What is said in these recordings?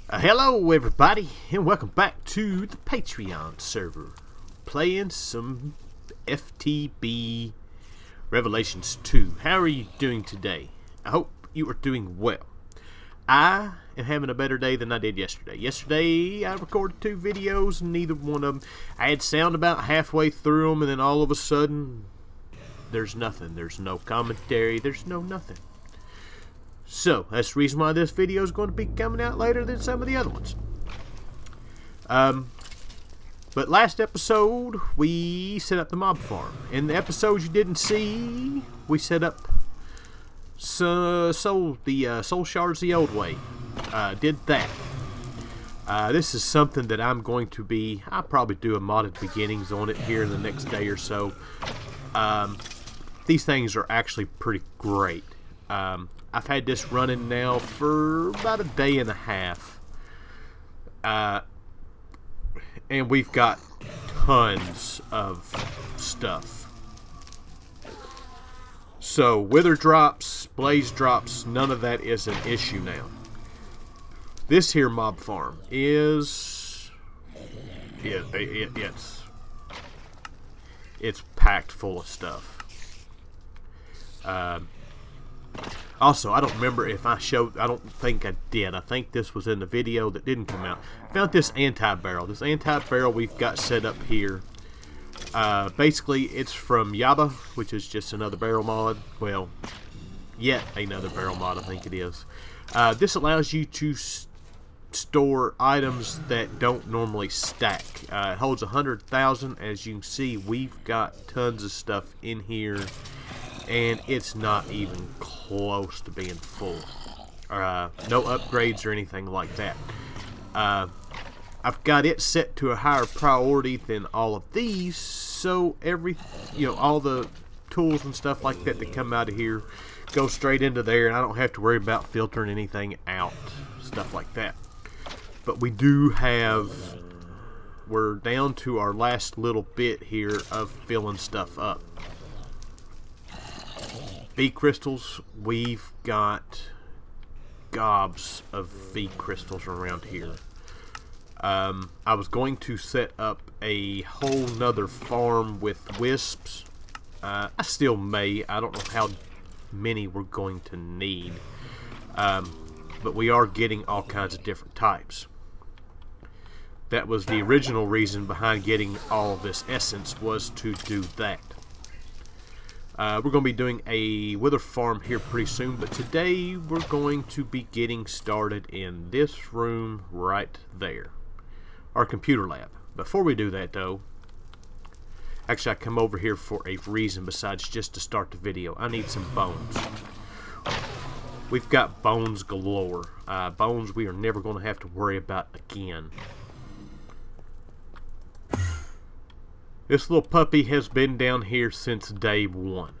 Hello everybody, and welcome back to the Patreon server, playing some FTB Revelations 2. How are you doing today? I hope you are doing well. I am having a better day than I did yesterday. Yesterday I recorded 2 videos, and neither one of them, I had sound about halfway through them, and then all of a sudden, there's nothing. There's no commentary, there's no nothing. So, that's the reason why this video is going to be coming out later than some of the other ones. But last episode, we set up the mob farm. In the episodes you didn't see, we set up soul shards the old way. Did that. This is something that I'm going to be, I'll probably do a modded beginnings on it here in the next day or so. These things are actually pretty great. I've had this running now for about a day and a half. And we've got tons of stuff. So, wither drops, blaze drops, none of that is an issue now. This here mob farm is... It's packed full of stuff. Also, I don't remember if I showed, I don't think I did. I think this was in the video that didn't come out. I found this anti-barrel. This anti-barrel we've got set up here. Basically, it's from Yaba, which is just another barrel mod. Well, yet another barrel mod, I think it is. This allows you to store items that don't normally stack. It holds 100,000. As you can see, we've got tons of stuff in here. And it's not even close to being full. No upgrades or anything like that. I've got it set to a higher priority than all of these, so all the tools and stuff like that that come out of here go straight into there, and I don't have to worry about filtering anything out, stuff like that. But we do have, we're down to our last little bit here of filling stuff up. V crystals, we've got gobs of V crystals around here. I was going to set up a whole nother farm with wisps. I still may. I don't know how many we're going to need. But we are getting all kinds of different types. That was the original reason behind getting all of this essence, was to do that. We're going to be doing a wither farm here pretty soon, but today we're going to be getting started in this room right there, our computer lab. Before we do that though, actually I come over here for a reason besides just to start the video. I need some bones. We've got bones galore. Bones we are never going to have to worry about again. This little puppy has been down here since day 1.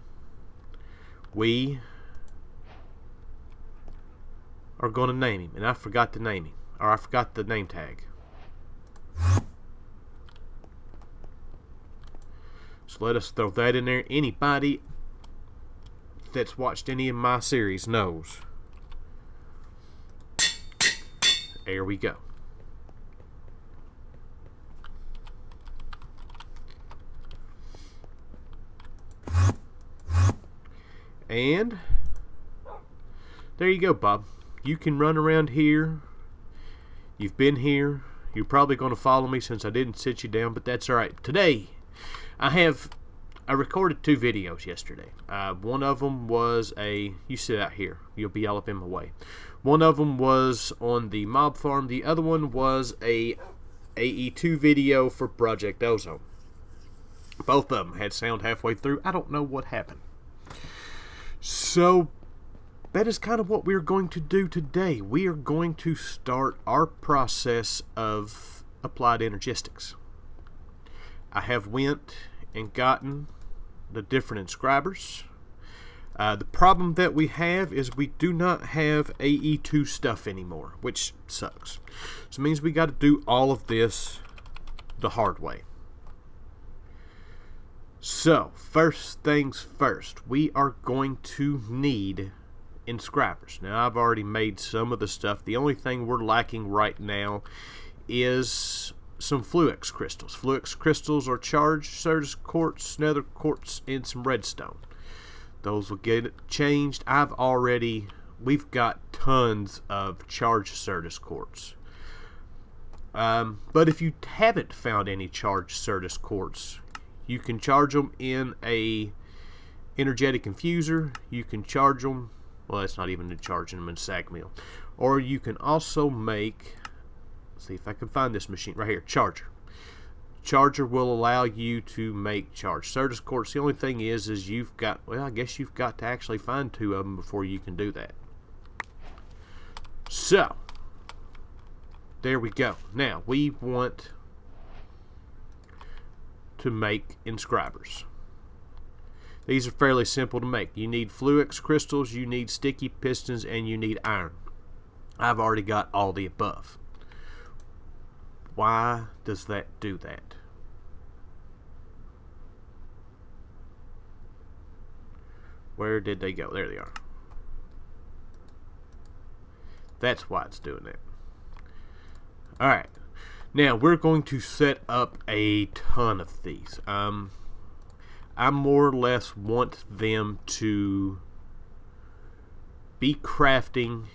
We are going to name him, and I forgot to name him, or I forgot the name tag. So let us throw that in there. Anybody that's watched any of my series knows. There we go. And there you go, Bob. You can run around here. You've been here. You're probably going to follow me since I didn't sit you down, but that's alright. Today, I recorded 2 videos yesterday. One of them was you sit out here. You'll be all up in my way. One of them was on the mob farm. The other one was a AE2 video for Project Ozone. Both of them had sound halfway through. I don't know what happened. So, that is kind of what we're going to do today. We are going to start our process of Applied Energistics. I have went and gotten the different inscribers. The problem that we have is we do not have AE2 stuff anymore, which sucks. So it means we got to do all of this the hard way. So, first things first, we are going to need inscribers. Now, I've already made some of the stuff. The only thing we're lacking right now is some Fluix crystals. Fluix crystals are charged Certus quartz, nether quartz, and some redstone. Those will get changed. We've got tons of charged Certus quartz. But if you haven't found any charged Certus quartz, you can charge them in a energetic infuser. You can charge them, well, that's not even charging them in sag mill. Or you can also make, let's see if I can find this machine right here, charger. Charger will allow you to make charged Certus quartz. The only thing is you've got, well, I guess you've got to actually find 2 of them before you can do that. So, there we go. Now, we want to make inscribers. These are fairly simple to make. You need Fluix crystals, you need sticky pistons, and you need iron. I've already got all the above. Why does that do that? Where did they go? There they are. That's why it's doing that. Alright. Now, we're going to set up a ton of these. I more or less want them to be crafting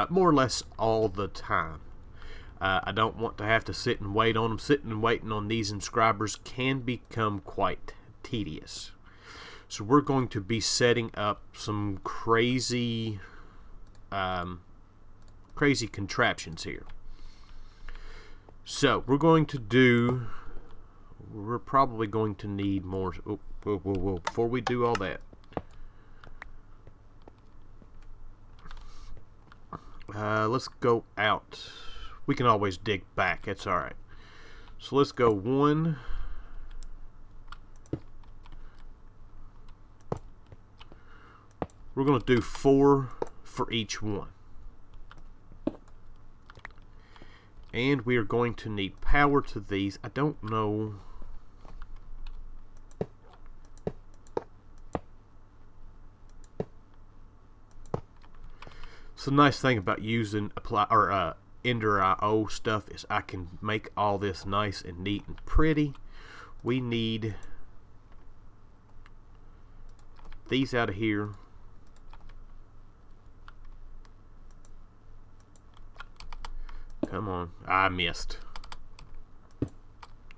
more or less all the time. I don't want to have to sit and wait on them. Sitting and waiting on these inscribers can become quite tedious. So we're going to be setting up some crazy contraptions here. So we're probably going to need more. Whoa. Before we do all that, let's go out. We can always dig back. That's alright. So let's go 1. We're going to do 4 for each one. And we are going to need power to these. I don't know. So the nice thing about using Ender IO stuff is I can make all this nice and neat and pretty. We need these out of here. Come on. I missed.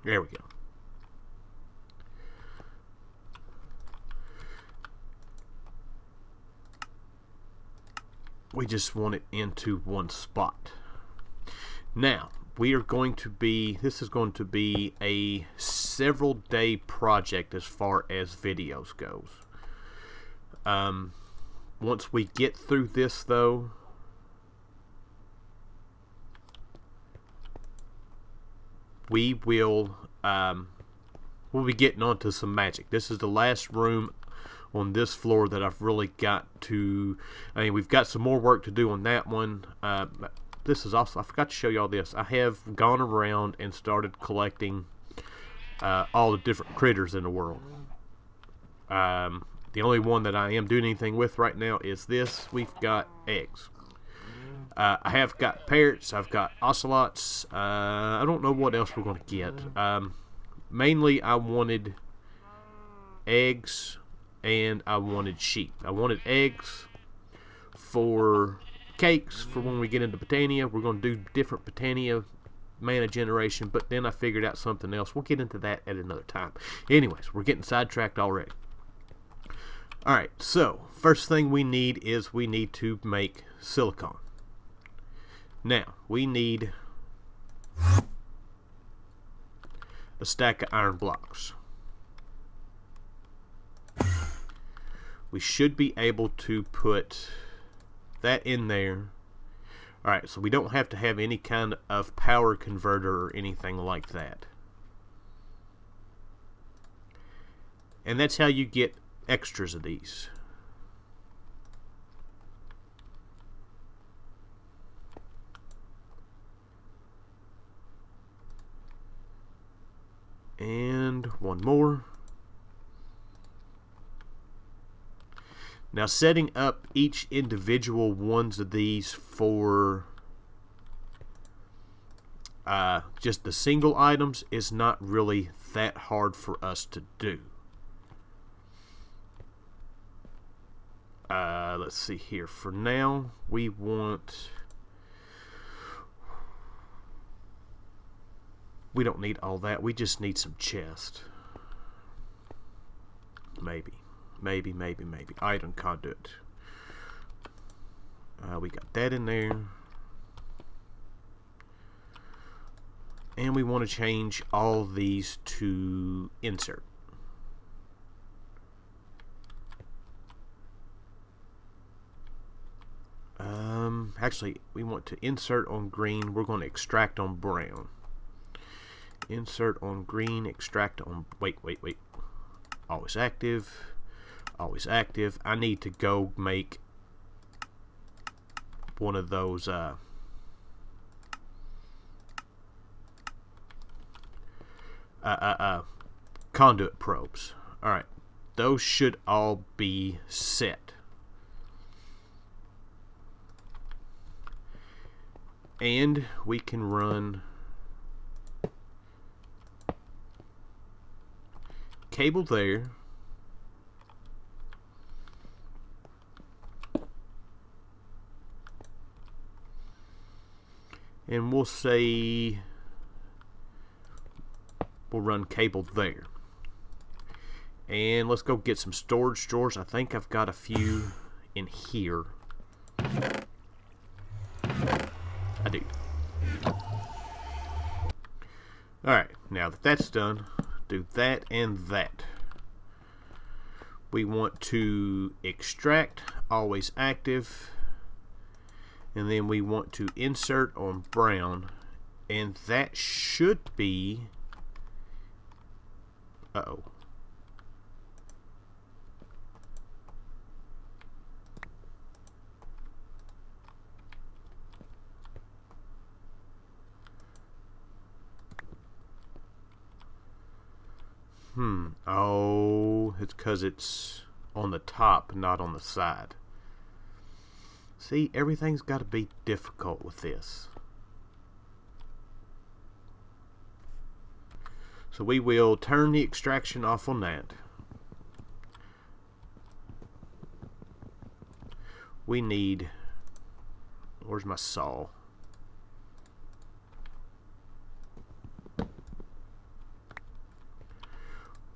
There we go. We just want it into one spot. Now, we are going to be, this is going to be a several day project as far as videos goes. Once we get through this though, we will we'll be getting on to some magic. This is the last room on this floor that I've really got to, I mean, we've got some more work to do on that one. This is also, I forgot to show y'all this. I have gone around and started collecting all the different critters in the world. The only one that I am doing anything with right now is this. We've got eggs. I have got parrots. I've got ocelots. I don't know what else we're going to get. Mainly, I wanted eggs and I wanted sheep. I wanted eggs for cakes for when we get into Botania. We're going to do different Botania mana generation, but then I figured out something else. We'll get into that at another time. Anyways, we're getting sidetracked already. Alright, so first thing we need is we need to make silicon. Now, we need a stack of iron blocks. We should be able to put that in there. Alright, so we don't have to have any kind of power converter or anything like that. And that's how you get extras of these. And one more. Now, setting up each individual ones of these for just the single items is not really that hard for us to do. Let's see here. For now, we don't need all that. We just need some chest. Maybe. Item conduit. We got that in there. And we want to change all these to insert. Actually, we want to insert on green. We're going to extract on brown. Insert on green, extract on... Wait. Always active. Always active. I need to go make one of those... conduit probes. Alright. Those should all be set. And we can run cable there. And we'll say we'll run cable there. And let's go get some storage drawers. I think I've got a few in here. I do. Alright, now that that's done, do that and that. We want to extract, always active, and then we want to insert on brown, and that should be... Uh-oh. Oh, it's because it's on the top, not on the side. See, everything's got to be difficult with this. So we will turn the extraction off on that. We need... Where's my saw?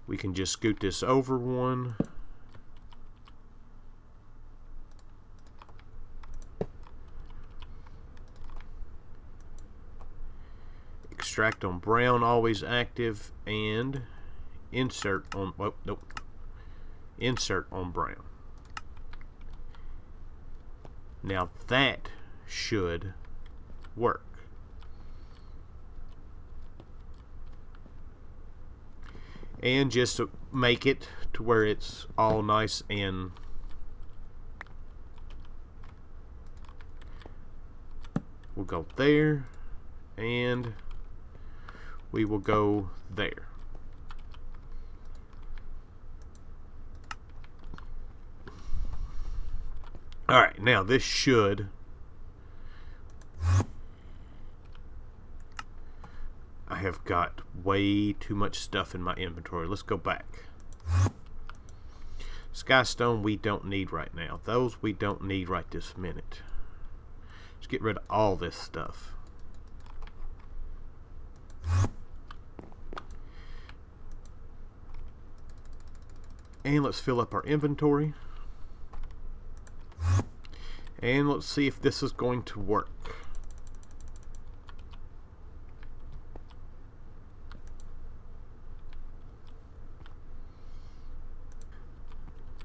We can just scoot this over one. Extract on brown, always active, and insert on... Oh, nope. Insert on brown. Now that should work. And just to make it to where it's all nice and we'll go there and we will go there. Alright, now this should I have got way too much stuff in my inventory. Let's go back. Skystone we don't need right now. Those we don't need right this minute. Let's get rid of all this stuff. And let's fill up our inventory. And let's see if this is going to work.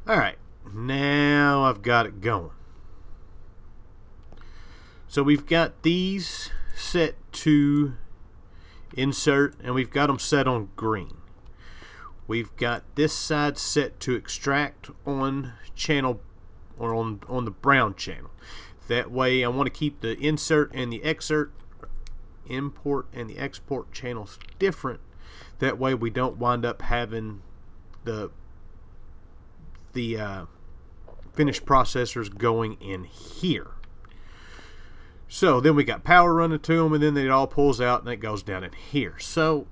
Alright, now I've got it going. So we've got these set to insert, and we've got them set on green. We've got this side set to extract on channel, or on the brown channel. That way I want to keep the insert and the import and the export channels different. That way we don't wind up having the finished processors going in here. So then we got power running to them, and then it all pulls out and it goes down in here. So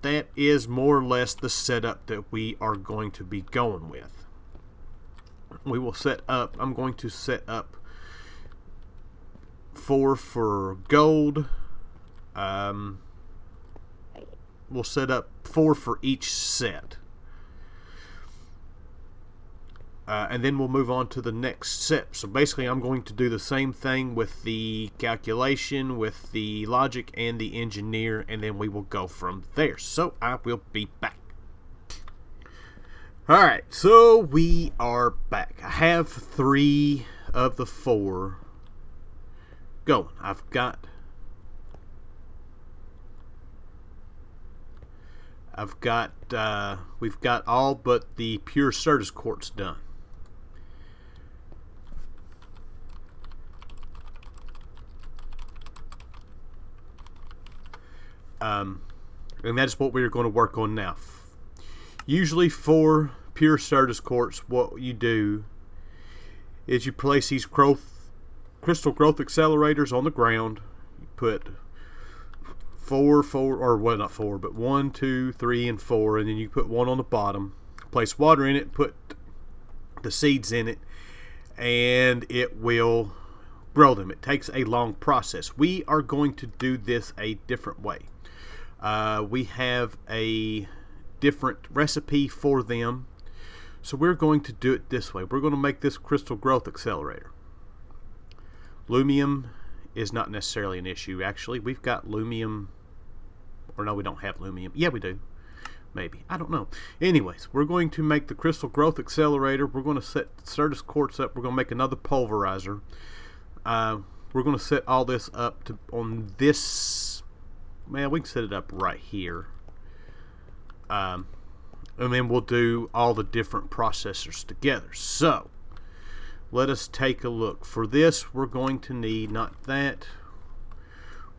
that is more or less the setup that we are going to be going with. We will set up, I'm going to set up 4 for gold. We'll set up 4 for each set. And then we'll move on to the next step. So basically I'm going to do the same thing with the calculation, with the logic and the engineer, and then we will go from there. So I will be back. Alright, so we are back. I have 3 of the 4 going. We've got all but the pure Certus quartz done. And that's what we're going to work on now. Usually for pure Certus quartz, what you do is you place these crystal growth accelerators on the ground. You put 1, 2, 3, and 4, and then you put 1 on the bottom. Place water in it, put the seeds in it, and it will grow them. It takes a long process. We are going to do this a different way. We have a different recipe for them, so we're going to do it this way. We're going to make this crystal growth accelerator. Lumium is not necessarily an issue. Actually, we've got lumium, or no, we don't have lumium. Yeah, we do. Maybe. I don't know. Anyways, we're going to make the crystal growth accelerator. We're going to set Certus quartz up. We're going to make another pulverizer. We're going to set all this up on this. Man, we can set it up right here. And then we'll do all the different processors together. So let us take a look. For this, we're going to need, not that,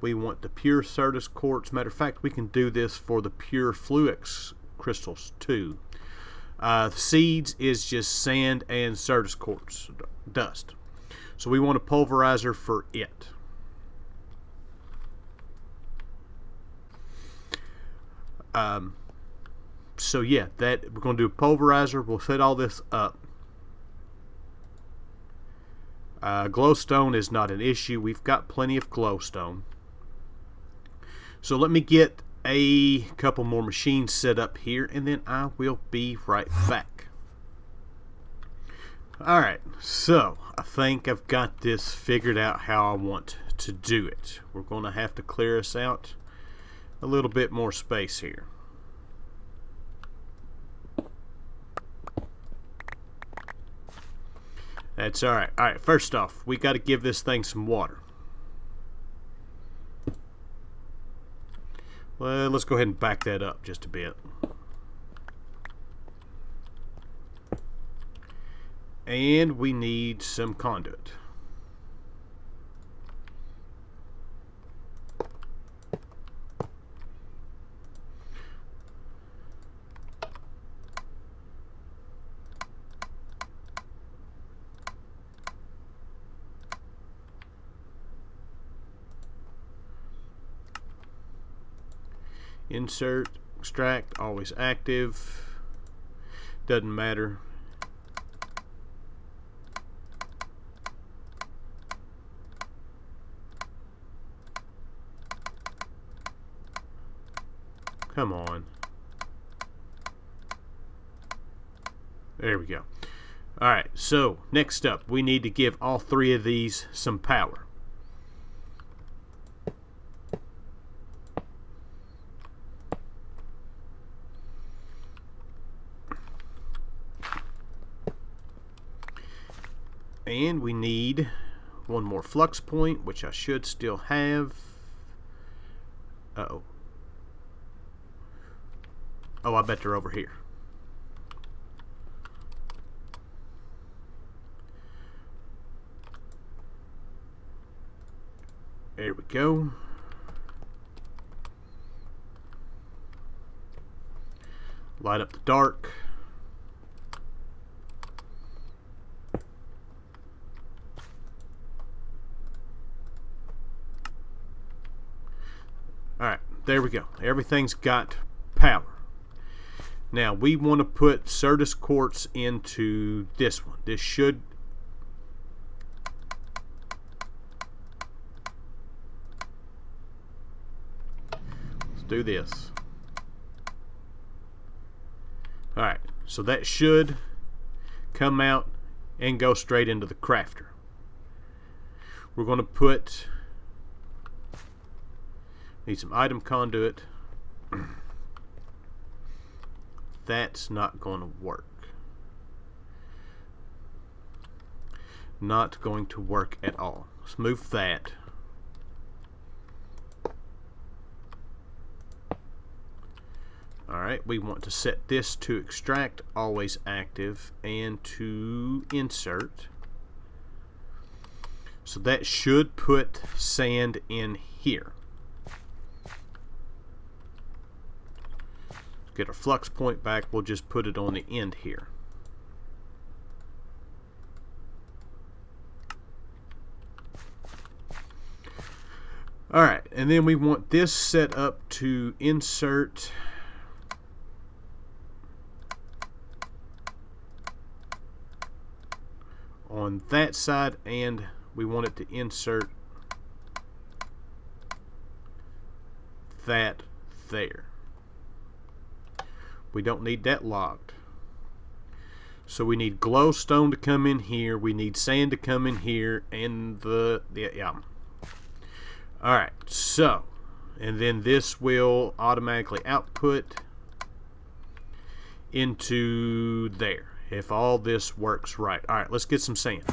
we want the pure Certus quartz. Matter of fact, we can do this for the pure Fluix crystals too. The seeds is just sand and Certus quartz dust. So we want a pulverizer for it. So yeah, that we're going to do a pulverizer. We'll set all this up. Glowstone is not an issue. We've got plenty of glowstone. So let me get a couple more machines set up here, and then I will be right back. Alright, so I think I've got this figured out how I want to do it. We're going to have to clear us out a little bit more space here. That's alright. Alright, first off, we got to give this thing some water. Well, let's go ahead and back that up just a bit. And we need some conduit. Insert, extract, always active. Doesn't matter. Come on. There we go. Alright, so next up, we need to give all 3 of these some power. And we need 1 more flux point, which I should still have. Uh-oh. Oh, I bet they're over here. There we go. Light up the dark. Alright, there we go. Everything's got power. Now we want to put Certus quartz into this one. This should... Let's do this. Alright, so that should come out and go straight into the crafter. We're going to put... Need some item conduit. That's not going to work. Not going to work at all. Let's move that. Alright, we want to set this to extract, always active, and to insert. So that should put sand in here. Get our flux point back, we'll just put it on the end here. Alright, and then we want this set up to insert on that side, and we want it to insert that there. We don't need that locked. So we need glowstone to come in here. We need sand to come in here, and yeah. Alright, so, and then this will automatically output into there, if all this works right. Alright, let's get some sand.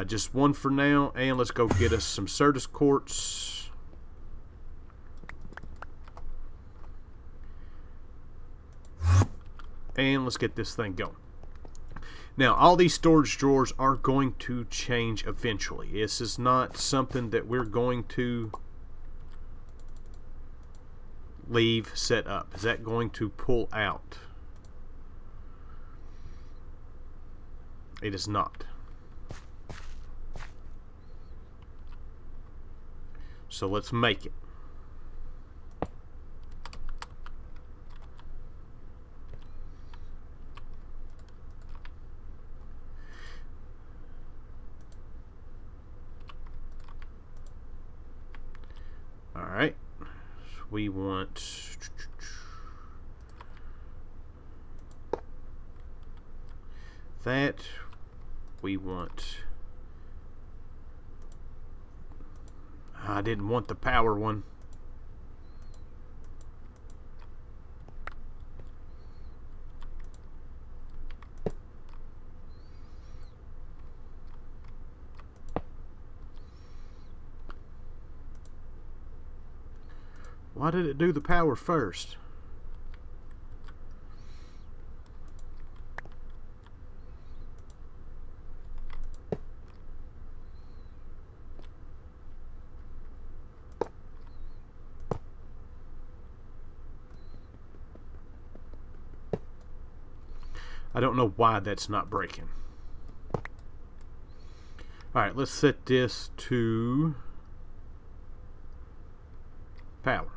Just one for now, and let's go get us some Certus quartz. And let's get this thing going. Now, all these storage drawers are going to change eventually. This is not something that we're going to leave set up. Is that going to pull out? It is not. So let's make it. Alright, so we want that, we want, I didn't want the power one. Why did it do the power first? I don't know why that's not breaking. Alright, let's set this to power.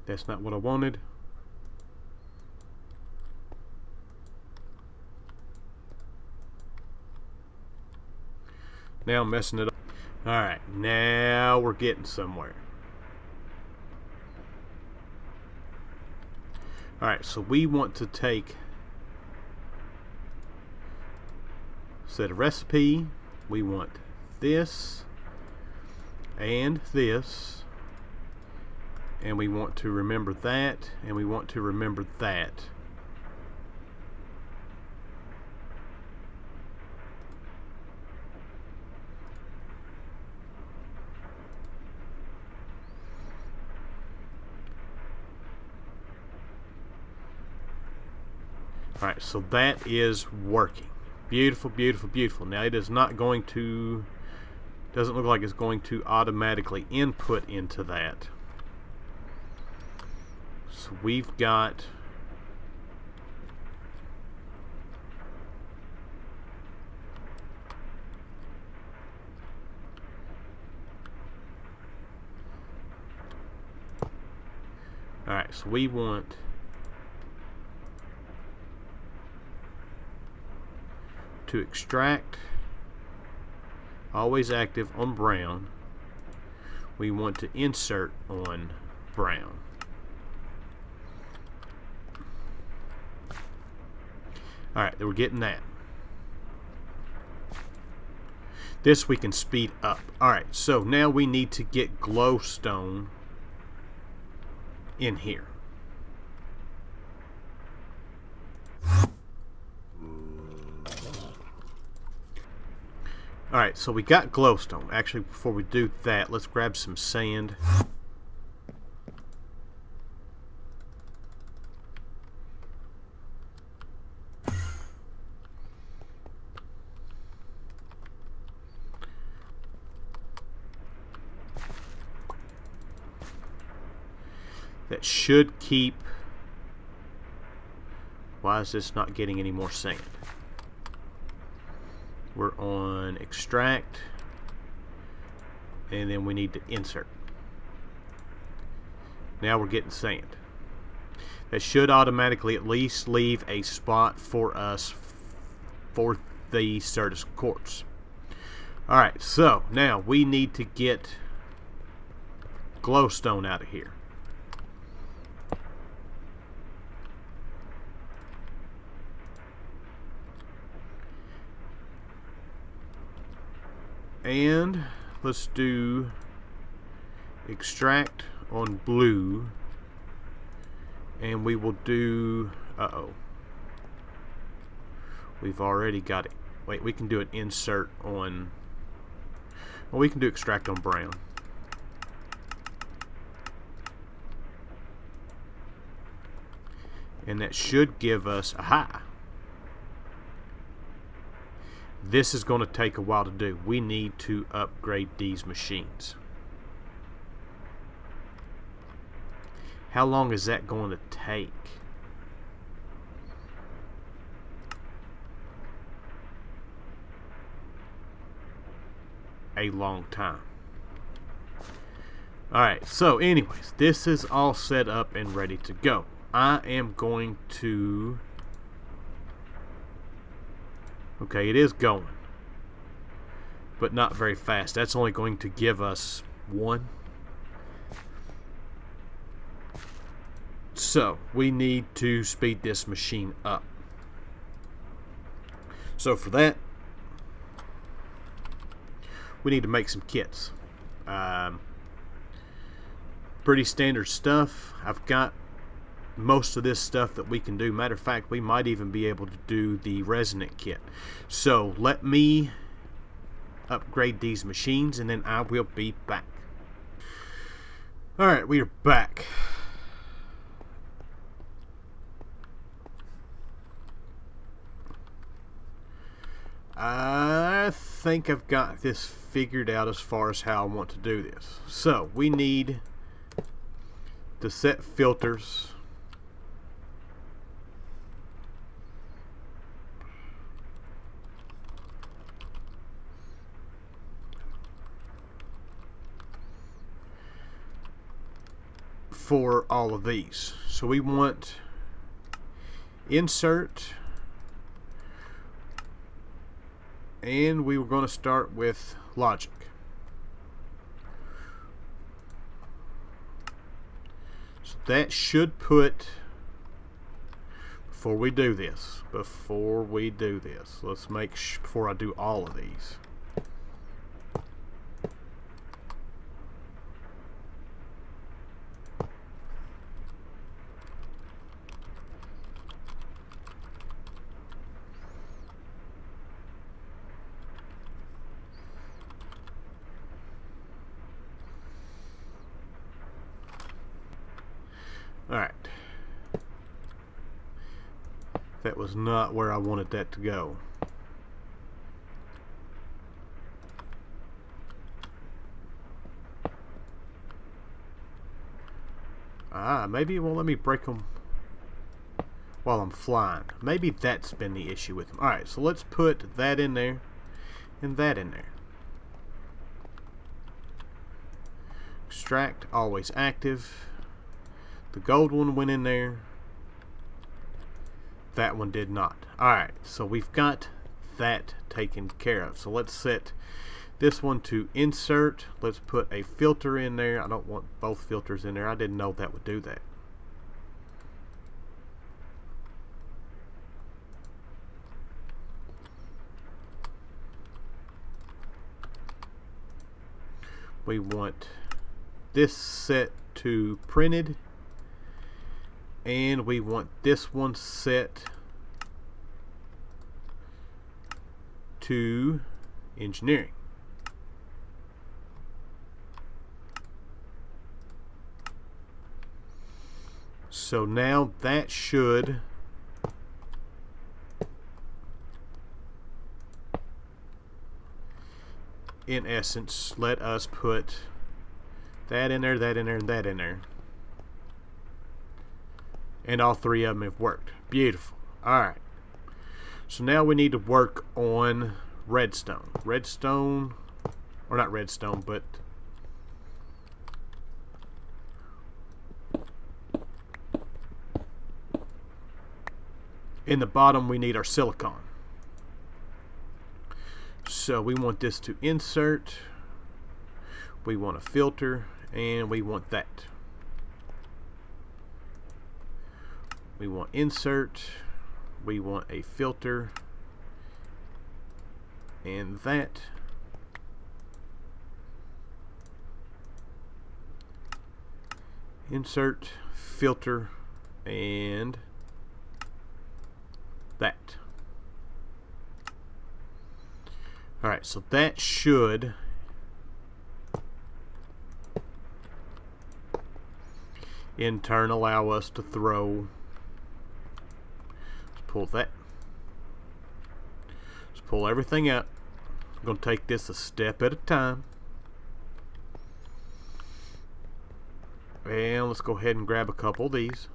That's not what I wanted. Now I'm messing it up. Alright, now we're getting somewhere. Alright, so we want to take, set a recipe. We want this and this. And we want to remember that, and we want to remember that. Alright, so that is working. Beautiful, beautiful, beautiful. Now it is not going to, doesn't look like it's going to automatically input into that. So we've got so we want to extract, always active on brown. We want to insert on brown. Alright, we're getting that. This we can speed up. Alright, so now we need to get glowstone in here. Alright, so we got glowstone. Actually, before we do that, let's grab some sand. That should keep... Why is this not getting any more sand? We're on extract, and then we need to insert. Now we're getting sand. That should automatically at least leave a spot for us for the Certus quartz. Alright, so now we need to get glowstone out of here. And let's do extract on blue, and we will do, we've already got it. Wait, we can do an insert on, well, we can do extract on brown. And that should give us, aha! This is going to take a while to do. We need to upgrade these machines. How long is that going to take? A long time. Alright, so anyways, this is all set up and ready to go. I am going to... Okay, it is going, but not very fast. That's only going to give us one. So we need to speed this machine up. So for that, we need to make some kits. Pretty standard stuff. I've got most of this stuff that we can do. Matter of fact, we might even be able to do the resonant kit. So let me upgrade these machines and then I will be back. Alright, we are back. I think I've got this figured out as far as how I want to do this. So we need to set filters for all of these. So we want insert, and we were going to start with logic. So that should put, before we do this, let's make sure, before I do all of these, alright. That was not where I wanted that to go. Maybe it won't let me break them while I'm flying. Maybe that's been the issue with them. Alright, so let's put that in there and that in there. Extract, always active. The gold one went in there. That one did not. Alright, so we've got that taken care of. So let's set this one to insert. Let's put a filter in there. I don't want both filters in there. I didn't know that would do that. We want this set to printed, and we want this one set to engineering. So now that should in essence let us put that in there, that in there, and that in there. And all three of them have worked. Beautiful. Alright. So now we need to work on redstone. Redstone, or not redstone, but in the bottom we need our silicon. So we want this to insert, we want a filter, and we want that. We want insert, we want a filter, and that. Insert, filter, and that. Alright, so that should in turn allow us to throw. Let's pull that. Let's pull everything out. I'm going to take this a step at a time. And let's go ahead and grab a couple of these.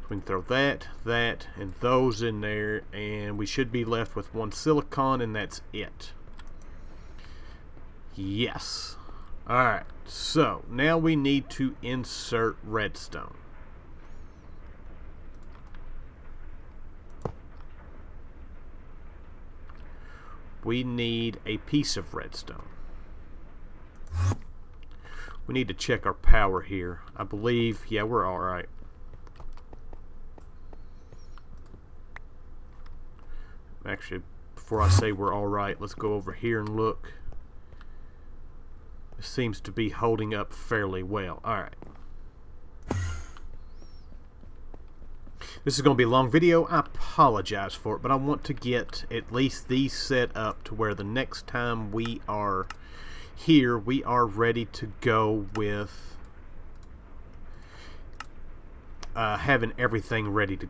We can throw that, that, and those in there, and we should be left with one silicon, and that's it. Yes. Alright, so now we need to insert redstone. We need a piece of redstone. We need to check our power here. I believe, yeah, we're alright. Actually, before I say we're alright, let's go over here and look. It seems to be holding up fairly well. Alright. This is going to be a long video. I apologize for it, but I want to get at least these set up to where the next time we are here, we are ready to go with having everything ready to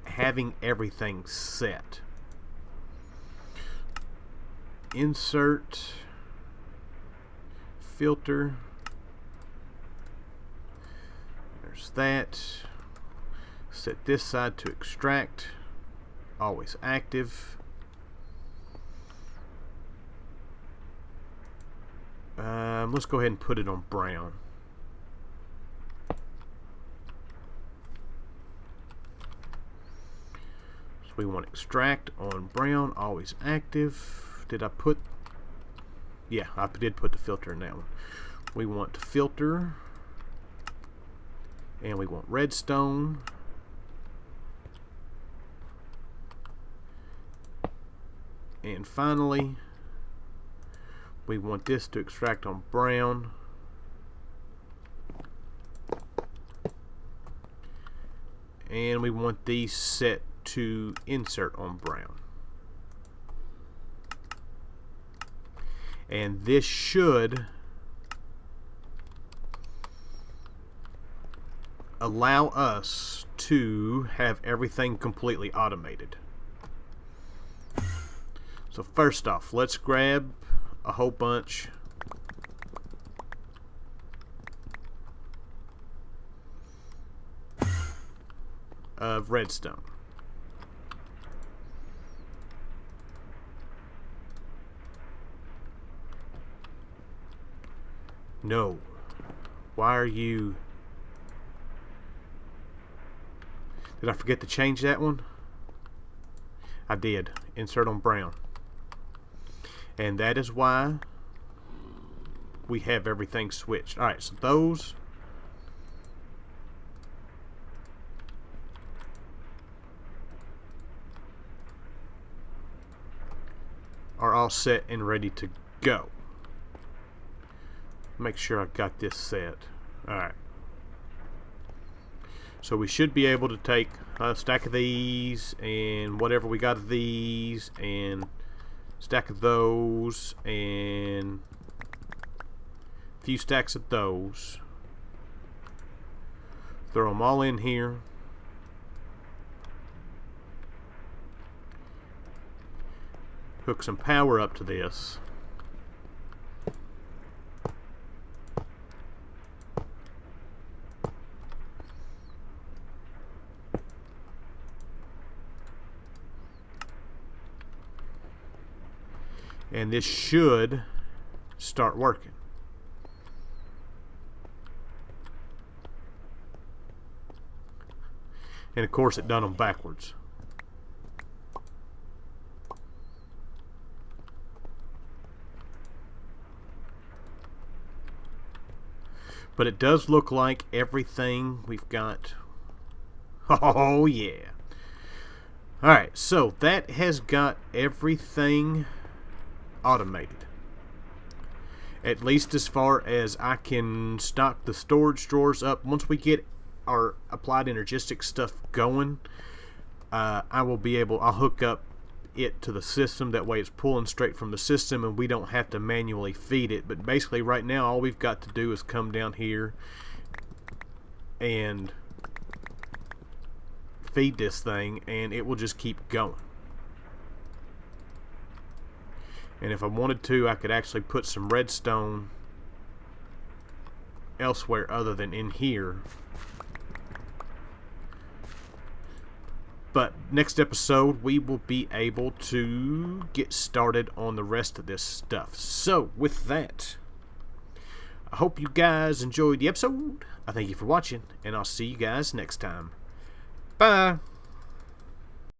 having everything set. Insert, filter, there's that. Set this side to extract, always active. Let's go ahead and put it on brown. So we want extract on brown, always active. Did I put? Yeah, I did put the filter in that one. We want to filter, and we want redstone. And finally, we want this to extract on brown. And we want these set to insert on brown. And this should allow us to have everything completely automated. So first off, let's grab a whole bunch of redstone. No. Why are you... Did I forget to change that one? I did. Insert on brown. And that is why we have everything switched. Alright, so those are all set and ready to go. Make sure I got this set. Alright. So we should be able to take a stack of these and whatever we got of these and stack of those and a few stacks of those. Throw them all in here. Hook some power up to this. And this should start working. And of course it done them backwards. But it does look like everything we've got. Oh yeah. Alright, so that has got everything automated. At least as far as I can stock the storage drawers up. Once we get our Applied Energistics stuff going, I'll hook up it to the system. That way it's pulling straight from the system and we don't have to manually feed it. But basically right now all we've got to do is come down here and feed this thing and it will just keep going. And if I wanted to, I could actually put some redstone elsewhere other than in here. But next episode, we will be able to get started on the rest of this stuff. So, with that, I hope you guys enjoyed the episode. I thank you for watching, and I'll see you guys next time. Bye!